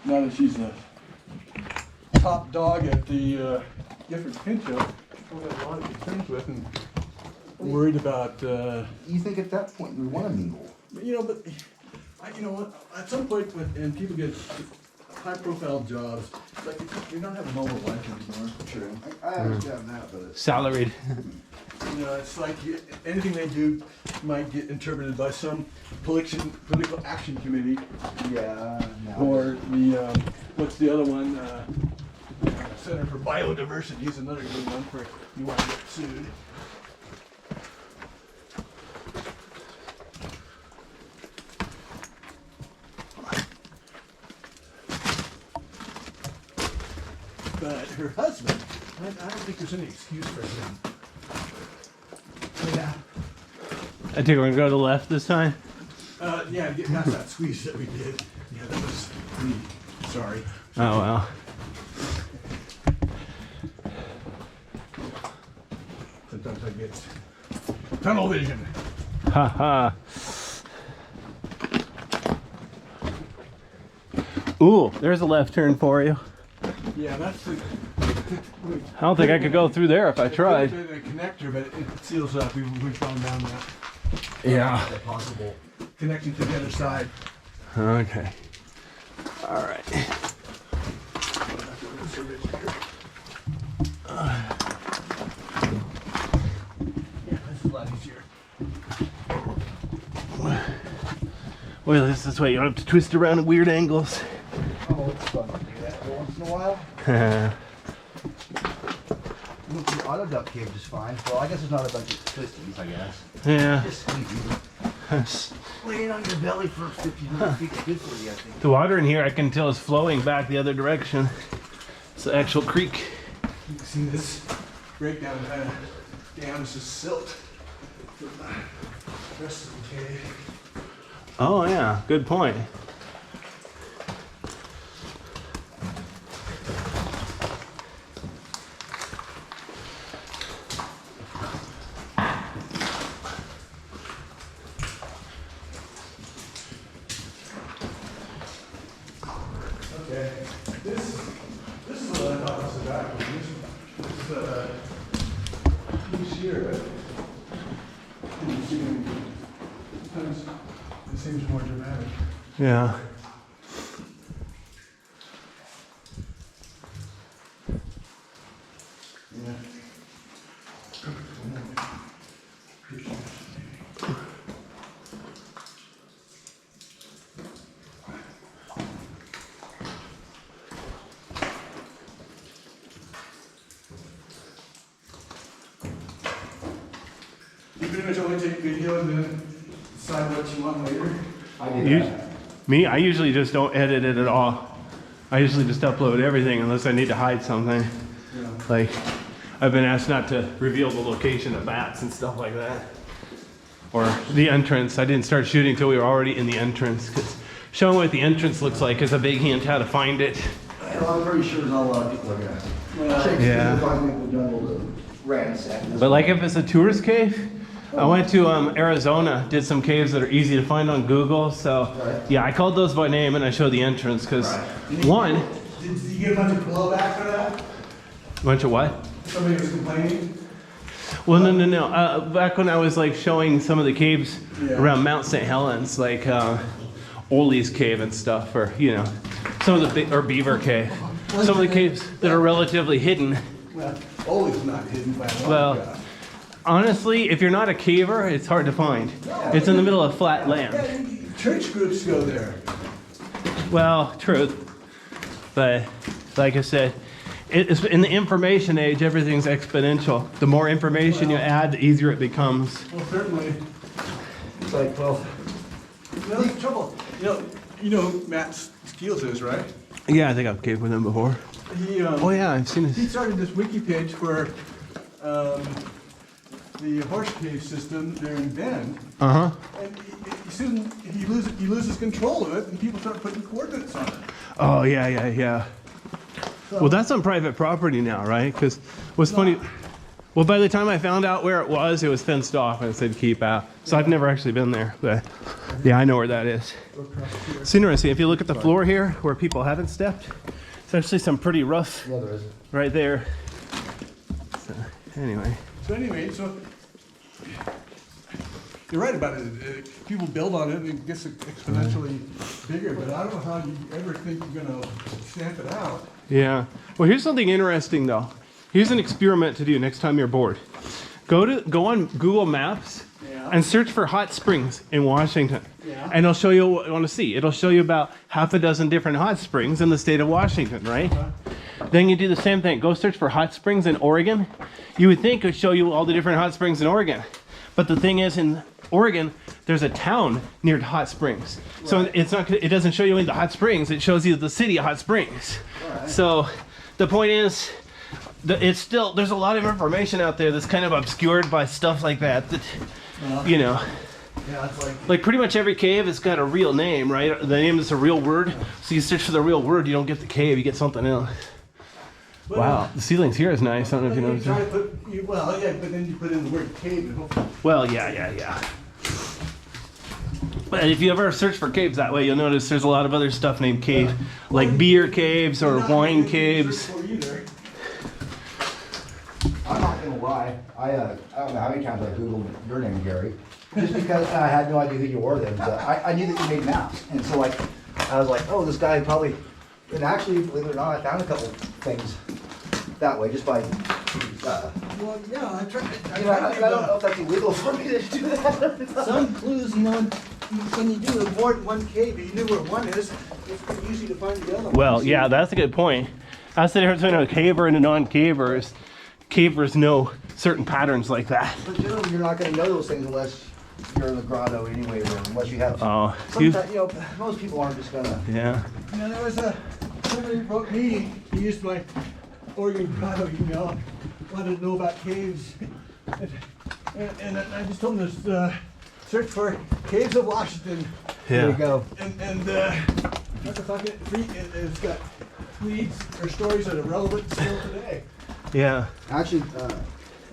now that she's the top dog at the Gifford Pinto, we have a lot of concerns with and worried about. You think at that point we want to mingle? You know, but you know what? At some point, when people get high-profile jobs, like you don't have a normal life anymore. True. I understand that, but it's Salaried. You know, it's like anything they do might get interpreted by some political action committee, yeah. No. or the what's the other one? Center for Biodiversity is another good one for you want to get sued. But her husband, I don't think there's any excuse for him. Yeah. I think we're gonna go to the left this time. Yeah, get past that squeeze that we did. Yeah, that was me. Sorry. Oh well. Sometimes I get tunnel vision. Haha. Ooh, there's a left turn for you. Yeah, that's the. I don't think I could go through there if I tried. It's a connector, but it seals up. We found down that. Yeah. Possible connection to the other side. Okay. All right. Yeah, this is a lot easier. Well, this way you don't have to twist around at weird angles. Oh, it's fun to do that every once in a while. The auto duck cave is fine. Well, I guess it's not a bunch of twistings, I guess. Yeah. Just squeeze you. Laying on your belly for 1,500 feet is good for you, I think. The water in here I can tell is flowing back the other direction. It's the actual creek. You can see this breakdown kind of dams the silt from the rest of the cave. Oh yeah, good point. Okay, this is what I thought was the back one. This piece here, but sometimes it seems more dramatic. Yeah. Yeah. You pretty much only take video and then decide what you want later. I did that. Me, I usually just don't edit it at all. I usually just upload everything unless I need to hide something. Yeah. Like, I've been asked not to reveal the location of bats and stuff like that. Or the entrance. I didn't start shooting until we were already in the entrance. Because showing what the entrance looks like is a big hint how to find it. Well, I'm pretty sure there's not a lot of people are gonna shake Yeah. the find people jungle to ransack. But like if it's a tourist cave, I went to Arizona, did some caves that are easy to find on Google. So yeah, I called those by name and I showed the entrance because one, Did you get a bunch of blowback for that? bunch of what? Somebody was complaining? Well, no. Back when I was like showing some of the caves Yeah. around Mount St. Helens, like Ole's Cave and stuff, or you know, some of the or Beaver Cave, some of the caves that are relatively hidden. Well, always not hidden by a long Well, shot. honestly, if you're not a caver, it's hard to find. It's in the middle of flat land. Yeah, church groups go there. Well, truth, but like I said, it's in the information age, everything's exponential. The more information you add, the easier it becomes. Well, certainly. It's like, well, No, that's the trouble. You know who Matt Steels is, right? Yeah, I think I've caved with him before. He Oh yeah, I've seen he this. started this wiki page for the horse cave system there in Bend, Uh huh. and soon he loses control of it, and people start putting coordinates on it. Oh yeah. So, Well, that's on private property now, right? Because what's funny, Well, by the time I found out where it was fenced off and it said keep out. So I've never actually been there, but yeah, I know where that is. It's interesting. If you look at the floor here where people haven't stepped, it's actually some pretty rough Yeah, there is. right there. So, anyway. So you're right about it. People build on it and it gets exponentially bigger, but I don't know how you ever think you're gonna stamp it out. Yeah. Well, here's something interesting though. Here's an experiment to do next time you're bored. Go on Google Maps and search for hot springs in Washington. Yeah. And it'll show you what you want to see. It'll show you about half a dozen different hot springs in the state of Washington, right? Then you do the same thing. Go search for hot springs in Oregon. You would think it would show you all the different hot springs in Oregon. But the thing is, in Oregon, there's a town near hot springs. So it doesn't show you any of the hot springs. It shows you the city of Hot Springs. So the point is, it's still, there's a lot of information out there that's kind of obscured by stuff like that, you know. Yeah, it's Like pretty much every cave has got a real name, right? The name is a real word. So you search for the real word, you don't get the cave, you get something else. Wow, the ceilings here is nice. I don't know if you noticed. Well, yeah, but then you put in the word cave and hopefully. Well, yeah. But if you ever search for caves that way, you'll notice there's a lot of other stuff named cave, like beer caves or wine caves. I'm not gonna lie. I don't know how many times I googled your name, Gary, just because I had no idea who you were then. But I knew that you made maps, and so like I was like, oh, this guy probably. And actually, believe it or not, I found a couple things that way just by. Well, yeah, I tried. I don't know if that's illegal for me to do that. Some clues, you know, when you do more than one cave, you know where one is. It's pretty easy to find the other one. Well, yeah, that's a good point. That's the difference between a caver and a non-caver. Cavers know certain patterns like that. But generally, you're not going to know those things unless you're in the grotto anyway, or unless you have. Oh, Sometimes, you know, most people aren't just gonna. yeah. You know, there was somebody wrote me. He used my Oregon grotto email. Wanted to know about caves, and I just told him to search for caves of Washington. There you Yeah. go. And what the fuck? It's got tweets or stories that are relevant still today. Yeah. Actually,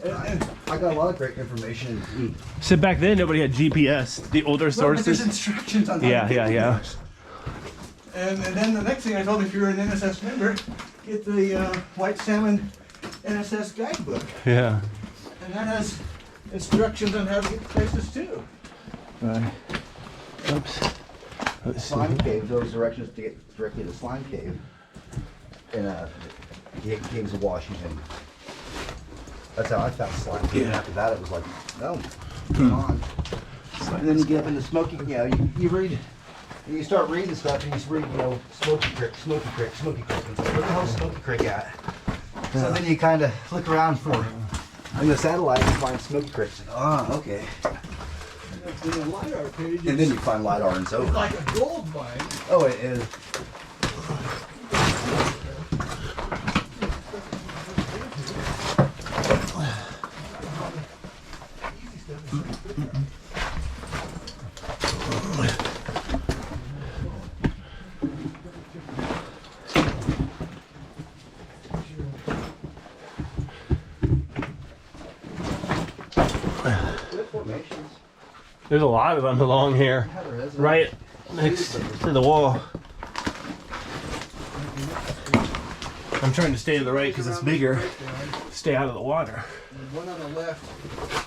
And I got a lot of great information in E. So back then, nobody had GPS. The older well, but there's sources. instructions on how Yeah, to get yeah. things. And then the next thing I told him, if you're an NSS member, get the White Salmon NSS guidebook. Yeah. And that has instructions on how to get places too. Right. Oops. Let's see. Slime Cave, those directions to get directly to Slime Cave in the Caves of Washington. That's how I found Slime Cave. Yeah. After that, it was like, no, come on. And then you get up into Smoky, you know, you read, you start reading stuff and you read, you know, Smoky Creek. And it's like, where the hell's Smoky Creek at? So then you kind of look around for, in the satellite, you find Smoky Creek. Oh, okay. In the LiDAR page, And then you find LiDAR and it's it's over. like a gold mine. Oh, it is. Good formations. There's a lot of them along here, Yeah, there is. right next to the wall. I'm trying to stay to the right because it's bigger. Stay out of the water. And one on the left